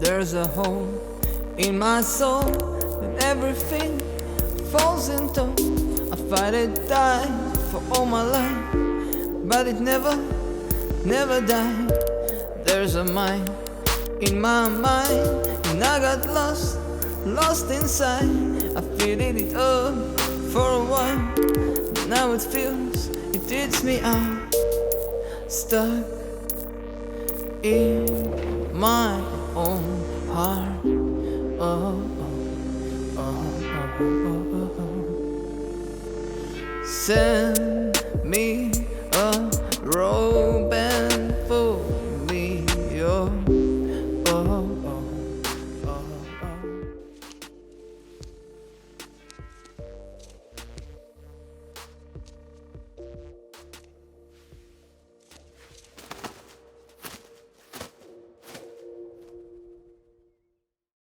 There's a hole in my soul and everything falls into. I fight and die for all my life, but it never died. There's a mind in my mind, and I got lost inside. I figured it up for a while, but now it feels, it eats me out. Stuck in my own heart. Oh, oh, oh, oh, oh, oh, oh. Send me a road.